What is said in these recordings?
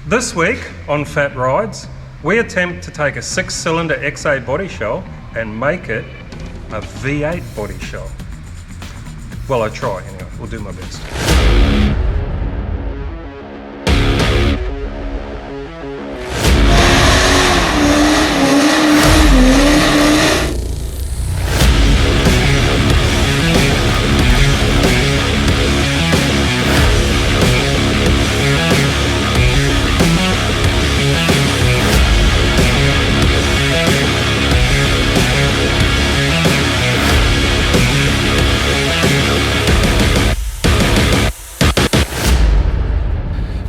This week on Fat Rides, we attempt to take a 6-cylinder XA body shell and make it a V8 body shell. Well, I try anyway, we'll do my best.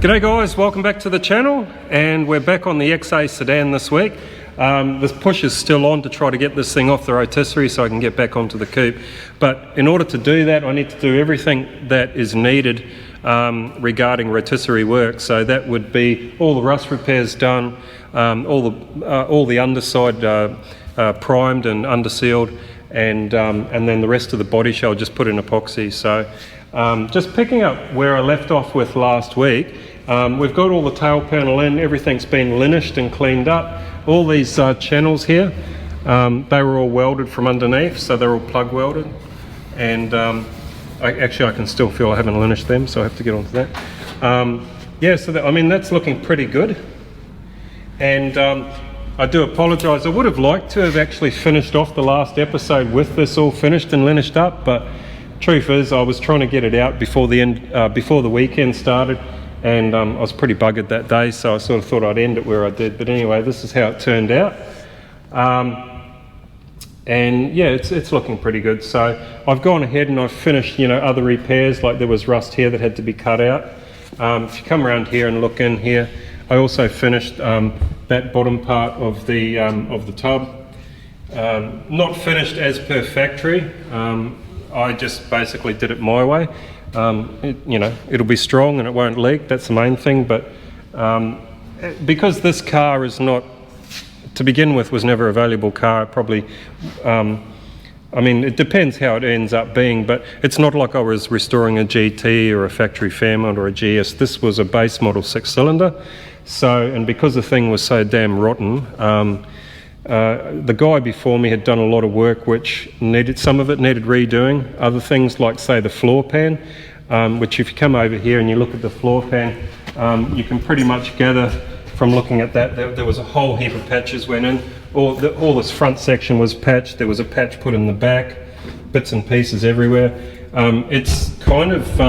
G'day guys, welcome back to the channel, and we're back on the XA sedan this week. This push is still on to try to get this thing off the rotisserie so I can get back onto the coupe. But in order to do that, I need to do everything that is needed regarding rotisserie work. So that would be all the rust repairs done, all the underside primed and undersealed, and then the rest of the body shell just put in epoxy. So just picking up where I left off with last week, we've got all the tail panel in, everything's been linished and cleaned up. All these channels here, they were all welded from underneath, so they're all plug welded. And I can still feel I haven't linished them, so I have to get onto that. Yeah, so I mean, that's looking pretty good. And I do apologise, I would have liked to have actually finished off the last episode with this all finished and linished up, but truth is I was trying to get it out before the weekend started, and I was pretty buggered that day, so I sort of thought I'd end it where I did. But anyway, this is how it turned out. And yeah, it's looking pretty good. So I've gone ahead and I've finished, other repairs, like there was rust here that had to be cut out. If you come around here and look in here, I also finished that bottom part of the tub. Not finished as per factory. I just basically did it my way. It'll be strong and it won't leak, that's the main thing. But because this car is not, to begin with, was never a valuable car, it probably, it depends how it ends up being, but it's not like I was restoring a GT or a factory Fairmont or a GS. This was a base model 6-cylinder. So, and because the thing was so damn rotten, the guy before me had done a lot of work which some of it needed redoing. Other things like, say, the floor pan, which if you come over here and you look at the floor pan, you can pretty much gather from looking at that there was a whole heap of patches went in. All this front section was patched. There was a patch put in the back, bits and pieces everywhere. It's kind of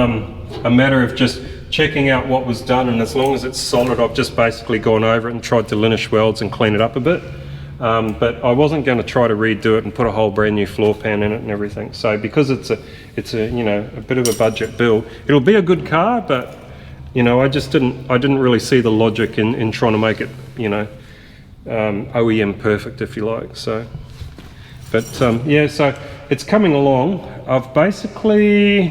a matter of just checking out what was done, and as long as it's solid, I've just basically gone over it and tried to linish welds and clean it up a bit. But I wasn't going to try to redo it and put a whole brand new floor pan in it and everything. So because it's a bit of a budget build, it'll be a good car, but I didn't really see the logic in trying to make it OEM perfect, if you like. So, but yeah, so it's coming along. I've basically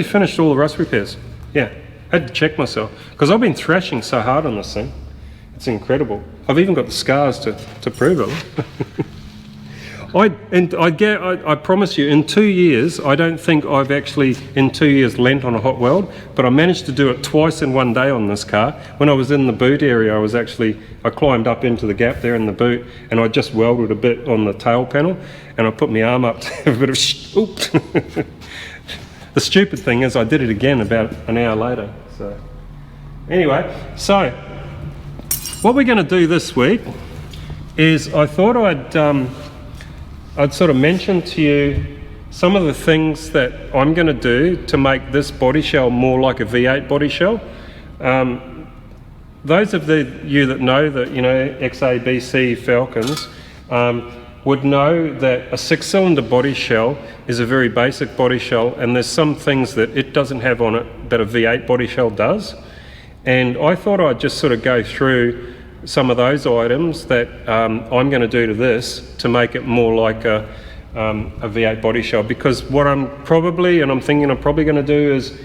finished all the rust repairs. Yeah, I had to check myself because I've been thrashing so hard on this thing. It's incredible. I've even got the scars to prove it. I promise you, in 2 years, I don't think I've actually, in 2 years, lent on a hot weld, but I managed to do it twice in one day on this car. When I was in the boot area, I climbed up into the gap there in the boot, and I just welded a bit on the tail panel, and I put my arm up to have a bit of oops. The stupid thing is I did it again about an hour later. So anyway, so what we're going to do this week is I thought I'd sort of mention to you some of the things that I'm going to do to make this body shell more like a V8 body shell. Those of you that know that XABC Falcons would know that a 6-cylinder body shell is a very basic body shell, and there's some things that it doesn't have on it that a V8 body shell does. And I thought I'd just sort of go through some of those items that I'm going to do to this to make it more like a V8 body shell. Because what I'm probably going to do is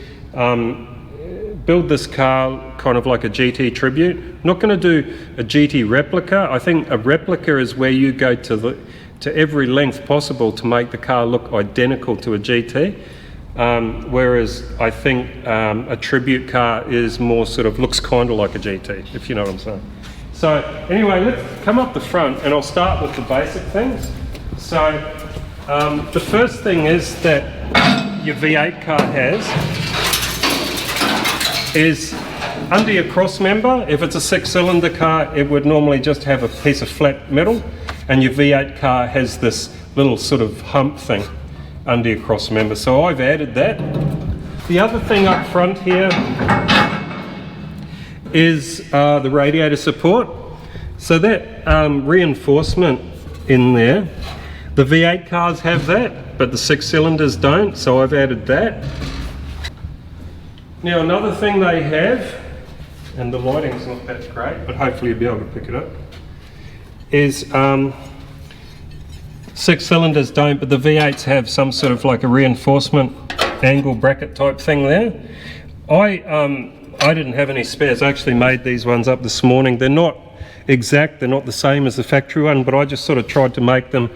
build this car kind of like a GT tribute. I'm not going to do a GT replica. I think a replica is where you go to every length possible to make the car look identical to a GT. whereas I think a tribute car is more sort of looks kind of like a GT, if you know what I'm saying. So anyway, let's come up the front and I'll start with the basic things. So the first thing is that your V8 car has is under your cross member. If it's a 6-cylinder car, it would normally just have a piece of flat metal, and your V8 car has this little sort of hump thing under your cross member. So I've added that. The other thing up front here is the radiator support. So that reinforcement in there, the V8 cars have that, but the 6-cylinders don't, so I've added that. Now another thing they have, and the lighting's not that great, but hopefully you'll be able to pick it up, is 6-cylinders don't, but the V8s have some sort of like a reinforcement angle bracket type thing there. I didn't have any spares. I actually made these ones up this morning. They're not exact, they're not the same as the factory one, but I just sort of tried to make them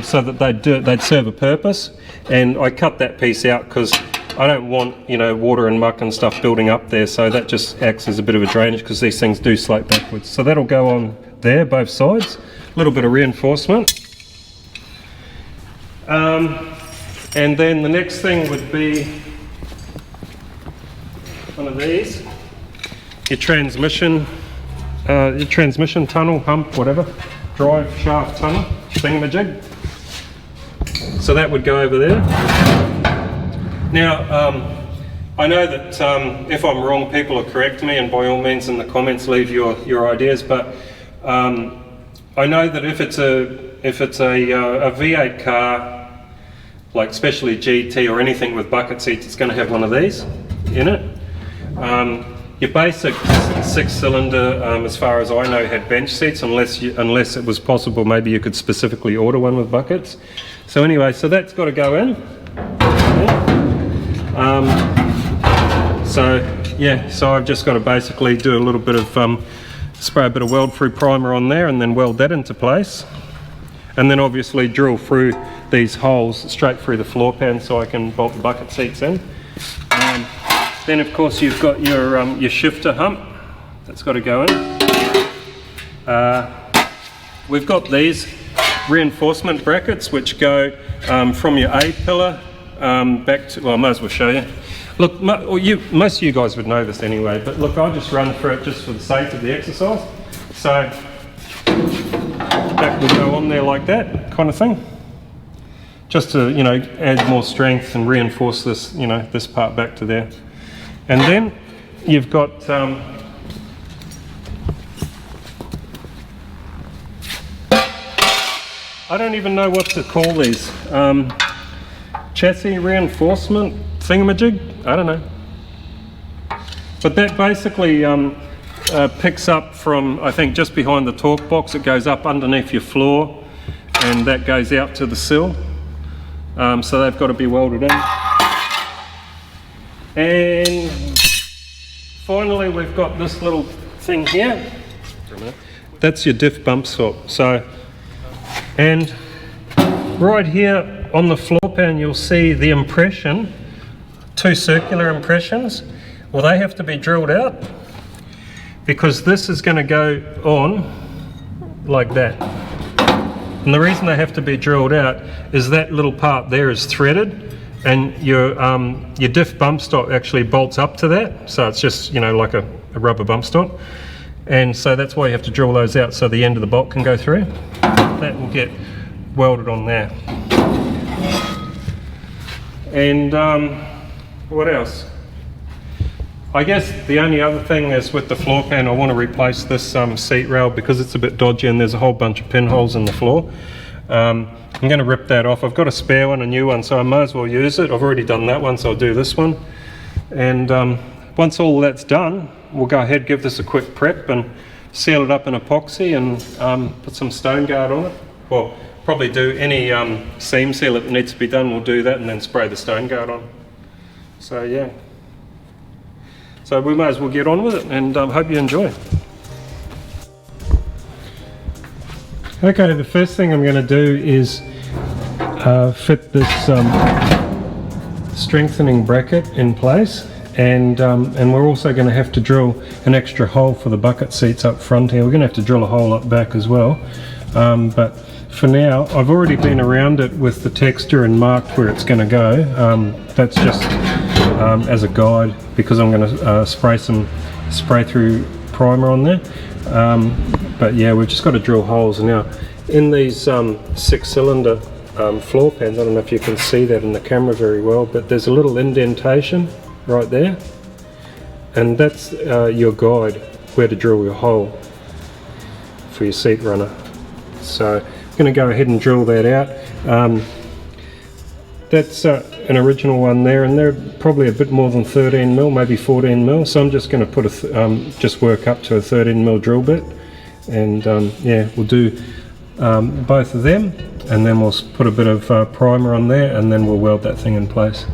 so that they'd serve a purpose. And I cut that piece out because I don't want, you know, water and muck and stuff building up there, so that just acts as a bit of a drainage because these things do slope backwards. So that'll go on there, both sides. A little bit of reinforcement. And then the next thing would be one of these, your transmission tunnel, hump, whatever, drive shaft tunnel, thingamajig. So that would go over there. Now, I know that if I'm wrong, people will correct me, and by all means in the comments leave your ideas, but I know that if it's a V8 car, like especially GT or anything with bucket seats, it's going to have one of these in it. Your basic 6-cylinder, as far as I know, had bench seats, unless it was possible, maybe you could specifically order one with buckets. So anyway, so that's got to go in. So I've just got to basically do a little bit of spray a bit of weld-through primer on there, and then weld that into place, and then obviously drill through these holes straight through the floor pan so I can bolt the bucket seats in. Then of course you've got your shifter hump that's got to go in. We've got these reinforcement brackets which go from your A pillar back to, well, I might as well show you. Look, most of you guys would know this anyway, but look, I'll just run through it just for the sake of the exercise. So that will go on there like that kind of thing, just to, you know, add more strength and reinforce this, you know, this part back to there. And then you've got I don't even know what to call these, chassis reinforcement thingamajig, I don't know, but that basically picks up from, I think, just behind the torque box. It goes up underneath your floor and that goes out to the sill, so they've got to be welded in. And finally we've got this little thing here, that's your diff bump stop. So, and right here on the floor pan you'll see the impression, 2 circular impressions. Well, they have to be drilled out because this is going to go on like that. And the reason they have to be drilled out is that little part there is threaded, and your diff bump stop actually bolts up to that, so it's just, you know, like a rubber bump stop, and so that's why you have to drill those out so the end of the bolt can go through. That will get welded on there. And what else? I guess the only other thing is with the floor pan, I want to replace this seat rail because it's a bit dodgy and there's a whole bunch of pinholes in the floor. I'm going to rip that off. I've got a spare one, a new one, so I might as well use it. I've already done that one, so I'll do this one. And once all that's done, we'll go ahead, give this a quick prep and seal it up in epoxy and put some stone guard on it. Well, probably do any seam seal that needs to be done, we'll do that and then spray the stone guard on. So yeah. So we may as well get on with it, and hope you enjoy. Okay, the first thing I'm going to do is fit this strengthening bracket in place, and we're also going to have to drill an extra hole for the bucket seats up front here. We're going to have to drill a hole up back as well, but for now I've already been around it with the texture and marked where it's going to go. That's just as a guide, because I'm going to spray through primer on there. But yeah, we've just got to drill holes now in these 6-cylinder floor pans. I don't know if you can see that in the camera very well, but there's a little indentation right there, and that's your guide where to drill your hole for your seat runner. So I'm going to go ahead and drill that out. That's an original one there, and they're probably a bit more than 13 mil, maybe 14 mil. So I'm just going to put just work up to a 13 mil drill bit, and yeah, we'll do both of them, and then we'll put a bit of primer on there, and then we'll weld that thing in place.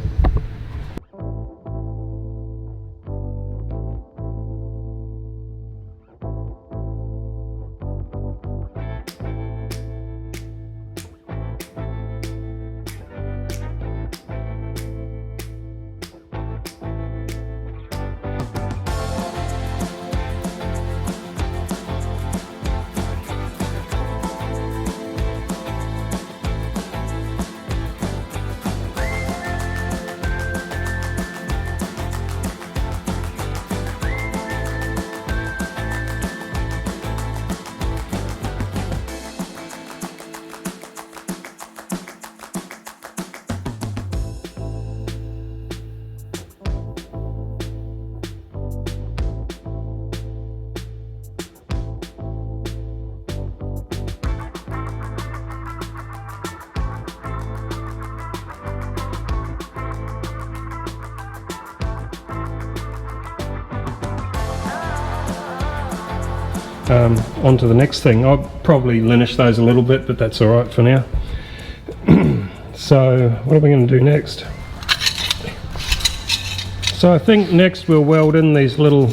On to the next thing. I'll probably linish those a little bit, but that's all right for now. So what are we going to do next? So I think next we'll weld in these little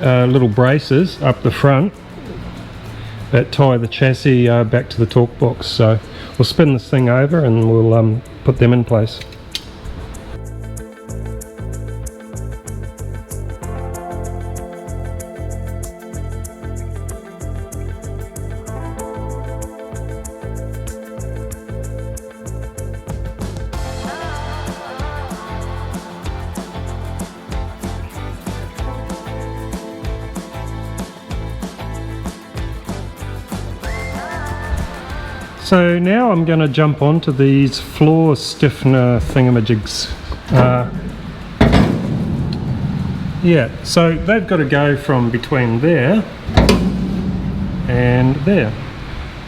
little braces up the front that tie the chassis back to the torque box. So we'll spin this thing over and we'll put them in place. So now I'm going to jump onto these floor stiffener thingamajigs. Yeah, so they've got to go from between there and there.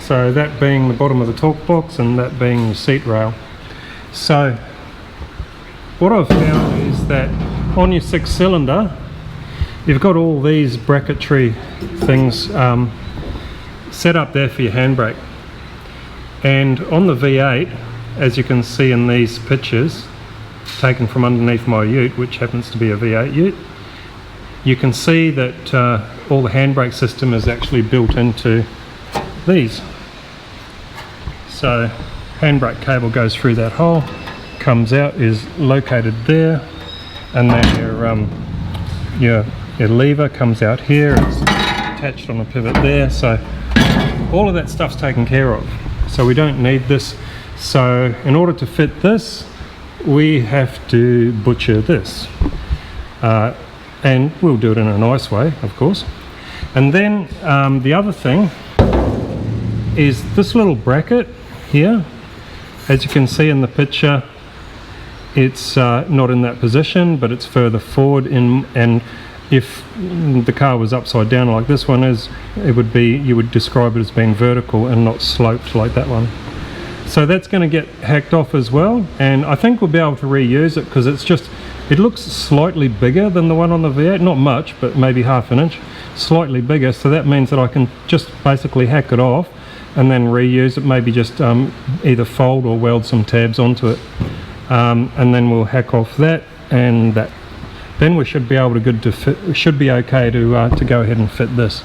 So that being the bottom of the torque box and that being the seat rail. So what I've found is that on your 6-cylinder, you've got all these bracketry things set up there for your handbrake. And on the V8, as you can see in these pictures taken from underneath my ute, which happens to be a V8 ute, you can see that all the handbrake system is actually built into these. So handbrake cable goes through that hole, comes out, is located there, and then your lever comes out here, it's attached on a pivot there. So all of that stuff's taken care of. So we don't need this. So in order to fit this, we have to butcher this. And we'll do it in a nice way, of course. And then the other thing is this little bracket here. As you can see in the picture, it's not in that position, but it's further forward and if the car was upside down like this one is, it would be, you would describe it as being vertical and not sloped like that one. So that's going to get hacked off as well, and I think we'll be able to reuse it because it looks slightly bigger than the one on the V8, not much, but maybe half an inch, slightly bigger. So that means that I can just basically hack it off and then reuse it, maybe just either fold or weld some tabs onto it, and then we'll hack off that and that. Then we should be able to should be okay to go ahead and fit this.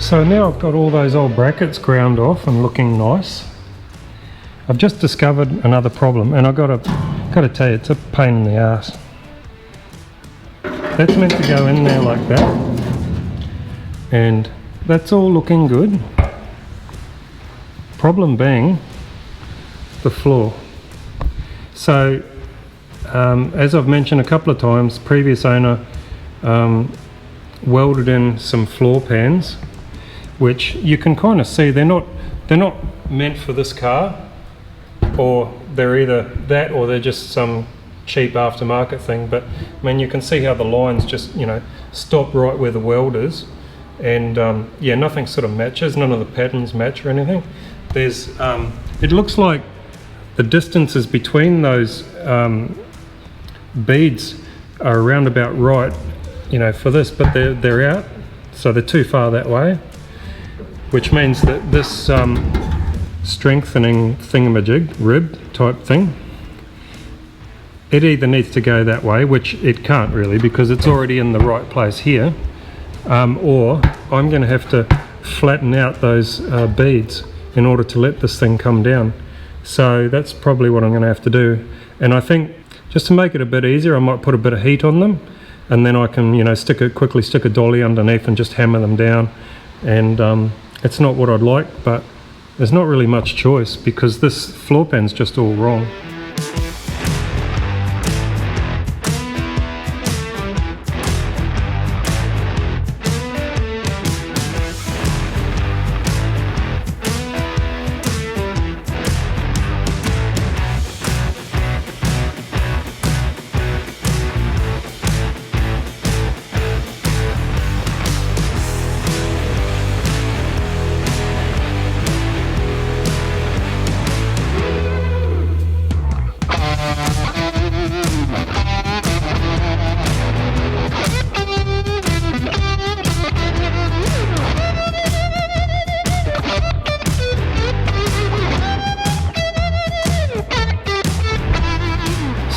So now I've got all those old brackets ground off and looking nice. I've just discovered another problem, and I've got to tell you, it's a pain in the ass. That's meant to go in there like that, and that's all looking good. Problem being the floor. So as I've mentioned a couple of times, previous owner welded in some floor pans, which you can kind of see they're not meant for this car, or they're either that or they're just some cheap aftermarket thing. But I mean, you can see how the lines just, you know, stop right where the weld is, and yeah, nothing sort of matches, none of the patterns match or anything. There's it looks like the distances between those beads are around about right, you know, for this, but they're out, so they're too far that way, which means that this strengthening thingamajig, rib type thing, it either needs to go that way, which it can't really because it's already in the right place here, or I'm going to have to flatten out those beads in order to let this thing come down. So that's probably what I'm going to have to do. And I think just to make it a bit easier, I might put a bit of heat on them, and then I can, you know, quickly stick a dolly underneath and just hammer them down. And it's not what I'd like, but there's not really much choice because this floor pan's just all wrong.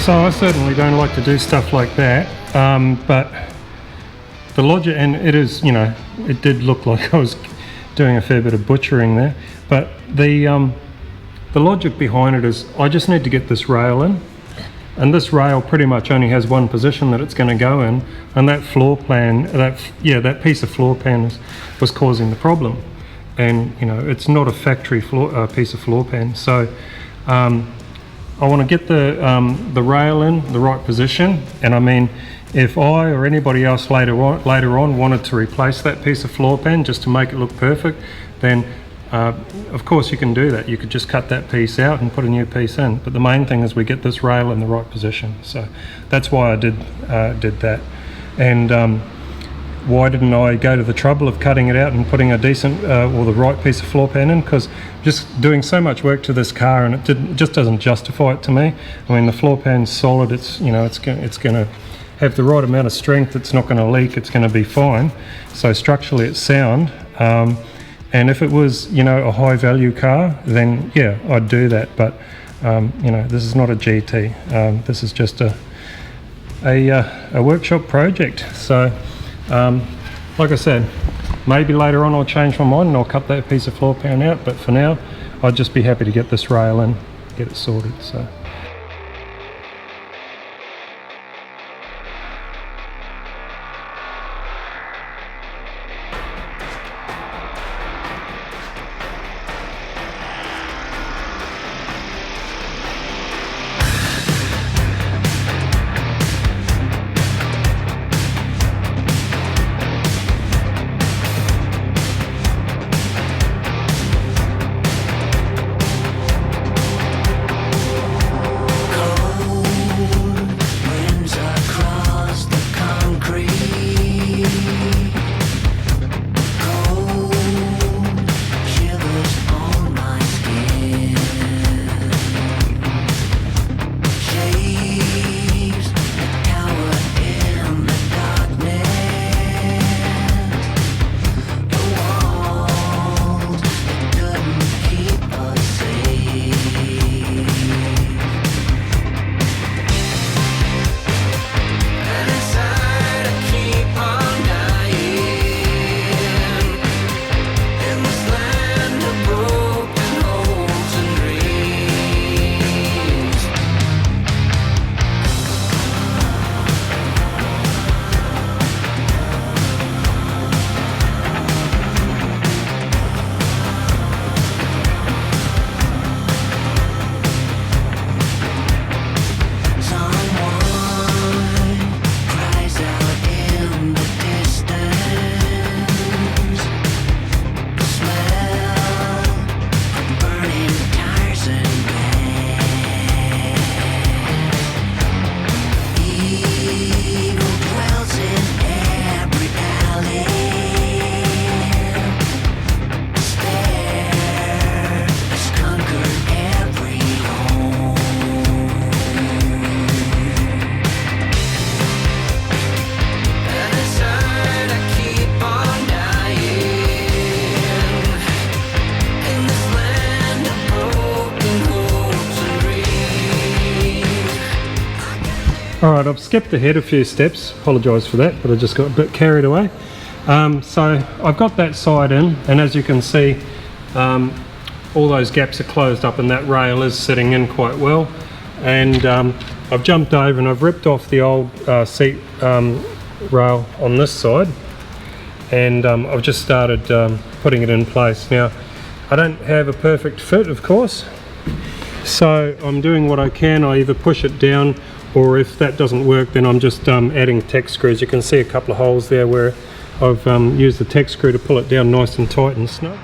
So I certainly don't like to do stuff like that, but the logic, and it is, you know, it did look like I was doing a fair bit of butchering there, but the logic behind it is I just need to get this rail in, and this rail pretty much only has one position that it's going to go in, and that floor plan, that piece of floor pan was causing the problem, and you know, it's not a factory piece of floor pan. So I want to get the rail in the right position, and I mean, if I or anybody else later on wanted to replace that piece of floor pan just to make it look perfect, then of course you can do that. You could just cut that piece out and put a new piece in. But the main thing is we get this rail in the right position. So that's why I did that. And why didn't I go to the trouble of cutting it out and putting a decent or the right piece of floor pan in? Because just doing so much work to this car, and it just doesn't justify it to me. I mean, the floor pan's solid. It's, you know, it's going to have the right amount of strength. It's not going to leak. It's going to be fine. So structurally, it's sound. And if it was, you know, a high value car, then yeah, I'd do that. But you know, this is not a GT. This is just a workshop project. So. Like I said, maybe later on I'll change my mind and I'll cut that piece of floor pan out, but for now I'd just be happy to get this rail in, get it sorted. So. Alright, I've skipped ahead a few steps, apologise for that, but I just got a bit carried away. So I've got that side in, and as you can see, all those gaps are closed up and that rail is sitting in quite well. And I've jumped over and I've ripped off the old seat rail on this side, and I've just started putting it in place. Now, I don't have a perfect fit, of course, so I'm doing what I can. I either push it down, or if that doesn't work, then I'm just adding tech screws. You can see a couple of holes there where I've used the tech screw to pull it down nice and tight and snug.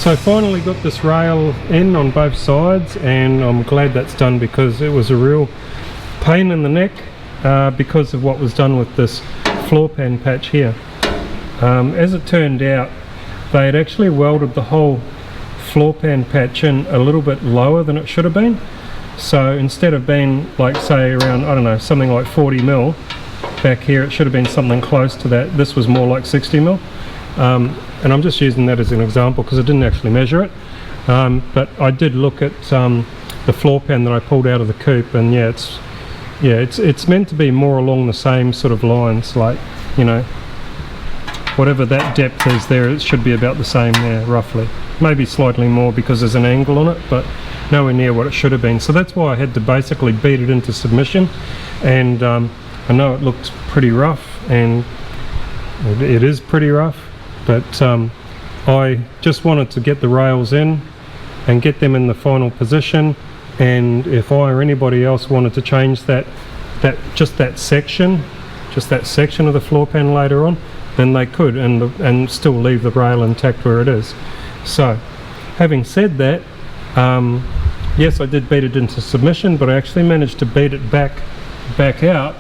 So finally got this rail in on both sides, and I'm glad that's done because it was a real pain in the neck because of what was done with this floor pan patch here. As it turned out, they had actually welded the whole floor pan patch in a little bit lower than it should have been. So instead of being like, say, around, I don't know, something like 40 mil back here, it should have been something close to that. This was more like 60 mil. And I'm just using that as an example because I didn't actually measure it, but I did look at the floor pan that I pulled out of the coupe, and yeah, it's meant to be more along the same sort of lines, like, you know, whatever that depth is there, it should be about the same there roughly, maybe slightly more because there's an angle on it, but nowhere near what it should have been. So that's why I had to basically beat it into submission, and I know it looked pretty rough, and it is pretty rough, but I just wanted to get the rails in and get them in the final position, and if I or anybody else wanted to change just that section of the floor pan later on, then they could, and still leave the rail intact where it is. So having said that, yes, I did beat it into submission, but I actually managed to beat it back out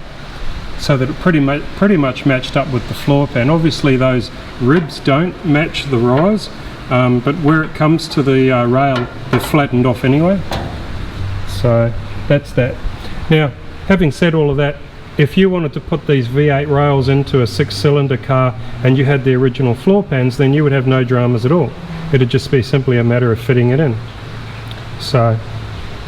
so that it pretty much matched up with the floor pan. Obviously those ribs don't match the rise, but where it comes to the rail, they're flattened off anyway. So that's that. Now, having said all of that, if you wanted to put these V8 rails into a 6-cylinder car and you had the original floor pans, then you would have no dramas at all. It'd just be simply a matter of fitting it in. So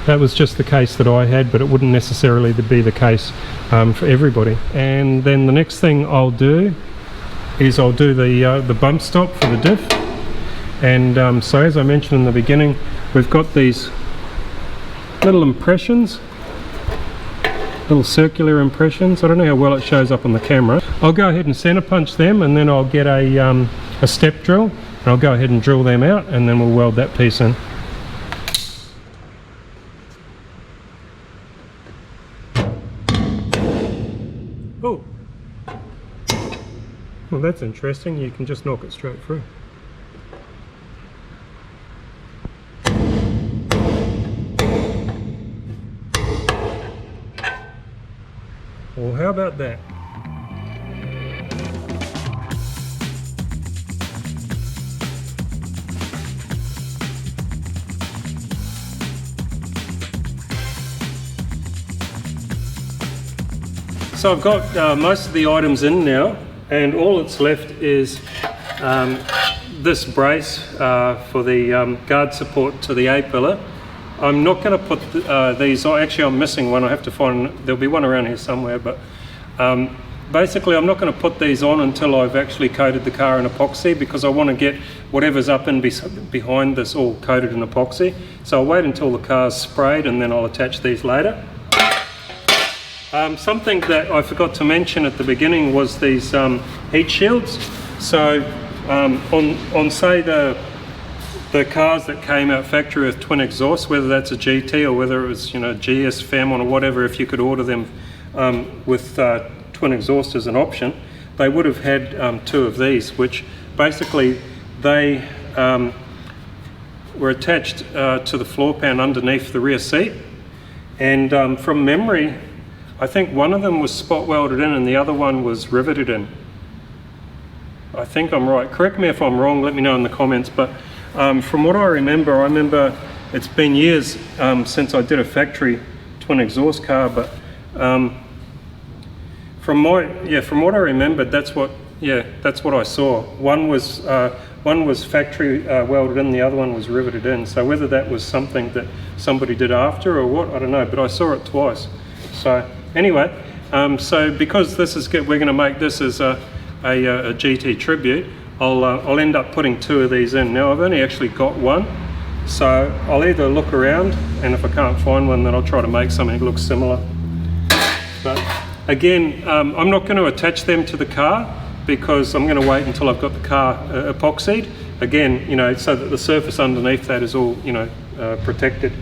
that was just the case that I had, but it wouldn't necessarily be the case for everybody. And then the next thing I'll do is I'll do the bump stop for the diff. And so as I mentioned in the beginning, we've got these little impressions, little circular impressions. I don't know how well it shows up on the camera. I'll go ahead and center punch them, and then I'll get a step drill, and I'll go ahead and drill them out, and then we'll weld that piece in. Oh, well, that's interesting. You can just knock it straight through. Well, how about that? So I've got most of the items in now, and all that's left is this brace for the guard support to the A-pillar. I'm not going to put these on. Actually, I'm missing one. I have to find, there'll be one around here somewhere, but basically I'm not going to put these on until I've actually coated the car in epoxy, because I want to get whatever's up in behind this all coated in epoxy. So I'll wait until the car's sprayed and then I'll attach these later. Something that I forgot to mention at the beginning was these heat shields. So on say the cars that came out factory with twin exhausts, whether that's a GT or whether it was, you know, GS Fairmont or whatever, if you could order them with twin exhaust as an option, they would have had 2 of these, which basically they were attached to the floor pan underneath the rear seat. And from memory, I think one of them was spot welded in and the other one was riveted in. I think I'm right. Correct me if I'm wrong, let me know in the comments. But from what I remember it's been years since I did a factory twin exhaust car, but from what I remembered, that's what I saw. One was factory welded in, the other one was riveted in. So whether that was something that somebody did after or what, I don't know, but I saw it twice. So anyway, so because this is good, we're going to make this as a GT tribute. I'll end up putting 2 of these in. Now I've only actually got one, so I'll either look around, and if I can't find one, then I'll try to make something that looks similar. But again, I'm not going to attach them to the car because I'm going to wait until I've got the car epoxied. Again, you know, so that the surface underneath that is all, you know, protected.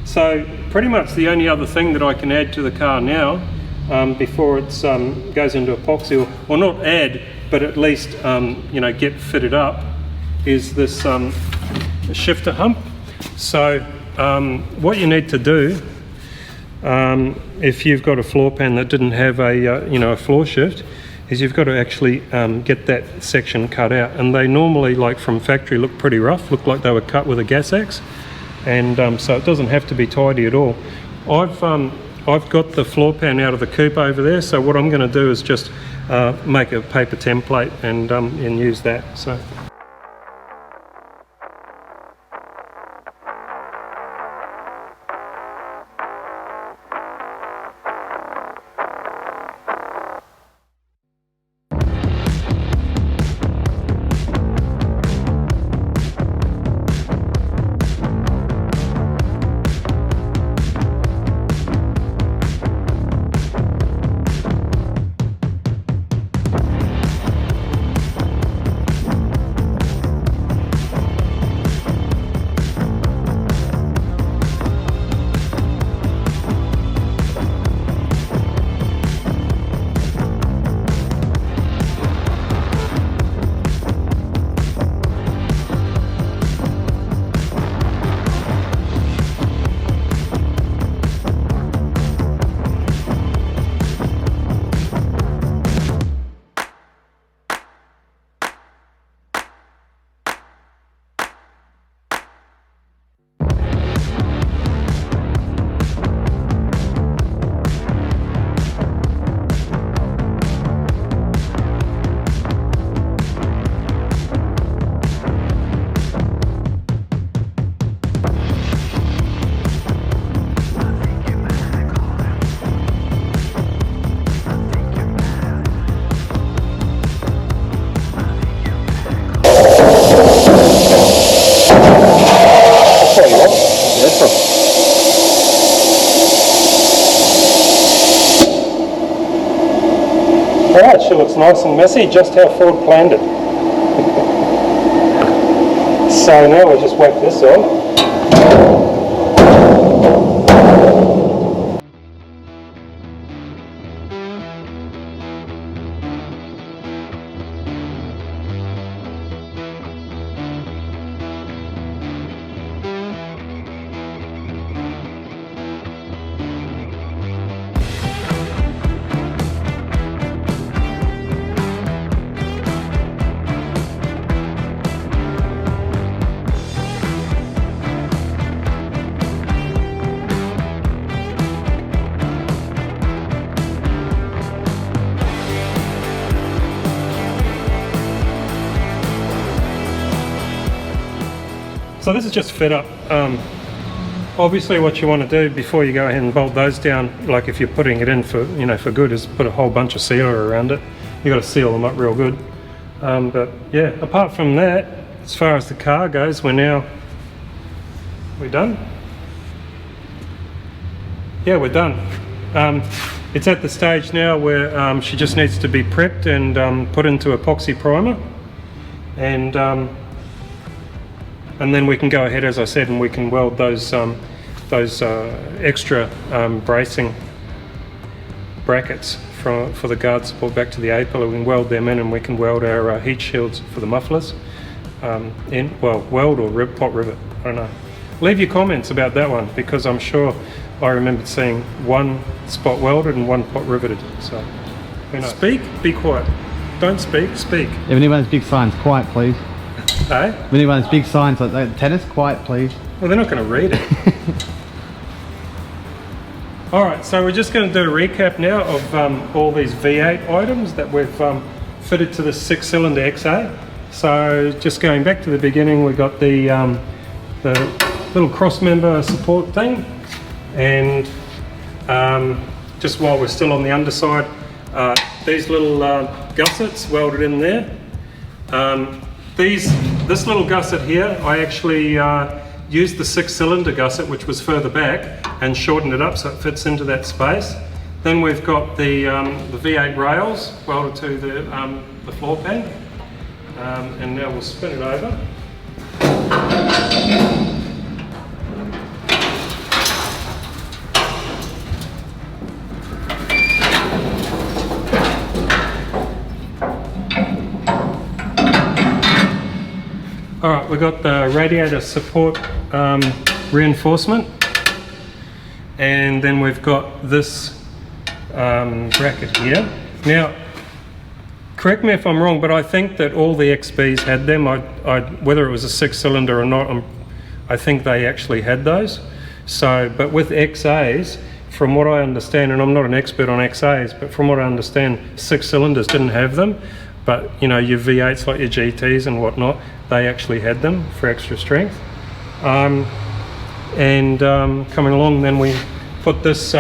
So pretty much the only other thing that I can add to the car now before it goes into epoxy, or not add, but at least you know, get fitted up, is this shifter hump. So what you need to do, if you've got a floor pan that didn't have a you know, a floor shift, is you've got to actually get that section cut out. And they normally, like from factory, look pretty rough, look like they were cut with a gas axe. And so it doesn't have to be tidy at all. I've got the floor pan out of the coupe over there, so what I'm going to do is just make a paper template and use that. So. Alright, she looks nice and messy, just how Ford planned it. So now we'll just whack this on. So this is just fed up obviously what you want to do before you go ahead and bolt those down, like if you're putting it in for, you know, for good, is put a whole bunch of sealer around it. You got to seal them up real good. But yeah, apart from that, as far as the car goes, we're done. Yeah, we're done. It's at the stage now where she just needs to be prepped and put into epoxy primer, and then we can go ahead, as I said, and we can weld those extra bracing brackets for the guard support back to the A-pillar. We can weld them in, and we can weld our heat shields for the mufflers weld or pot rivet, I don't know. Leave your comments about that one, because I'm sure I remember seeing one spot welded and one pot riveted. So, who knows? Speak, be quiet. Don't speak, speak. If anyone's big signs, quiet please. Hey? If anyone's big signs like tennis, quiet please. Well, they're not going to read it. Alright, so we're just going to do a recap now of all these V8 items that we've fitted to the 6-cylinder XA. So just going back to the beginning, we got the little cross member support thing, and just while we're still on the underside, these little gussets welded in there. This little gusset here, I actually used the 6-cylinder gusset, which was further back, and shortened it up so it fits into that space. Then we've got the V8 rails welded to the floor pan, and now we'll spin it over. Alright, we've got the radiator support reinforcement, and then we've got this bracket here. Now, correct me if I'm wrong, but I think that all the XBs had them. Whether it was a 6-cylinder or not, I think they actually had those. So, but with XAs, from what I understand, and I'm not an expert on XAs, but from what I understand, 6-cylinders didn't have them. But you know, your V8s like your GTs and whatnot, they actually had them for extra strength. Coming along, then we put this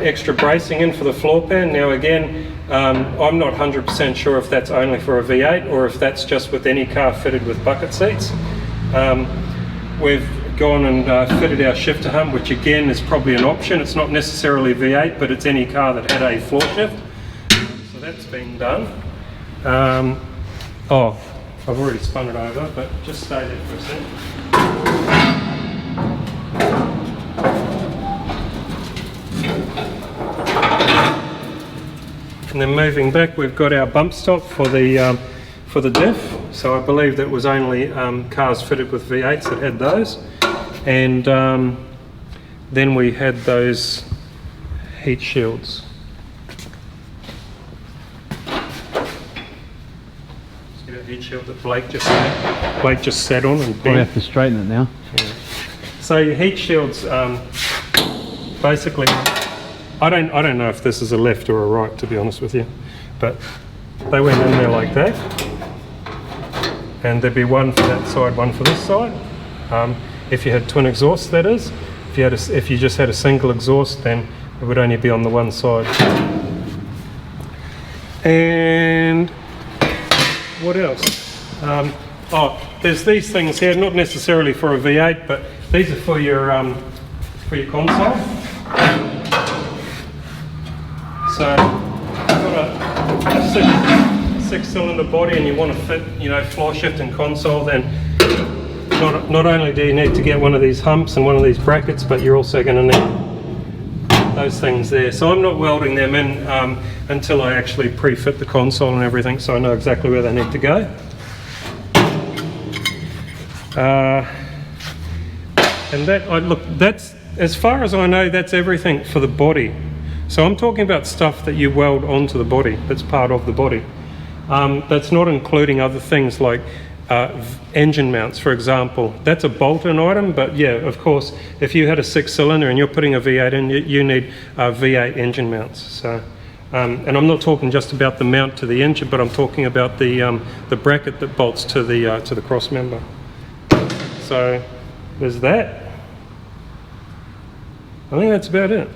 extra bracing in for the floor pan. Now again, I'm not 100% sure if that's only for a V8 or if that's just with any car fitted with bucket seats. We've gone and fitted our shifter hump, which again is probably an option. It's not necessarily V8, but it's any car that had a floor shift. So that's been done. Oh, I've already spun it over, but just stay there for a second. And then moving back, we've got our bump stop for the diff. So I believe that was only cars fitted with V8s that had those. And then we had those heat shields. See that heat shield that Blake just sat on and bent. We have to straighten it now. Yeah. So your heat shields, basically, I don't know if this is a left or a right, to be honest with you, but they went in there like that, and there'd be one for that side, one for this side. If you had twin exhausts, that is. If you just had a single exhaust, then it would only be on the one side. And what else? There's these things here, not necessarily for a V8, but these are for your console. So you've got a 6-cylinder body, and you want to fit, you know, floor shift and console, then not only do you need to get one of these humps and one of these brackets, but you're also going to need those things there. So I'm not welding them in until I actually pre-fit the console and everything, so I know exactly where they need to go. And that's, as far as I know, that's everything for the body. So I'm talking about stuff that you weld onto the body, that's part of the body. That's not including other things like engine mounts, for example. That's a bolt-in item, but yeah, of course, if you had a 6-cylinder and you're putting a V8 in, you need V8 engine mounts. So, and I'm not talking just about the mount to the engine, but I'm talking about the bracket that bolts to the cross member. So There's that. I think that's about it.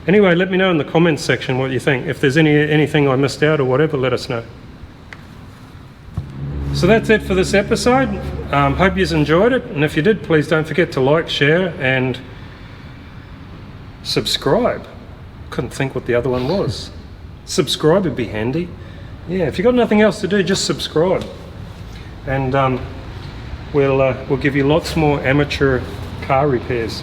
Anyway, let me know in the comments section what you think. If there's anything I missed out or whatever, let us know. So that's it for this episode. Hope you enjoyed it, and if you did, please don't forget to like, share, and subscribe. Couldn't think what the other one was. Subscribe would be handy. Yeah, if you've got nothing else to do, just subscribe. And we'll give you lots more amateur car repairs.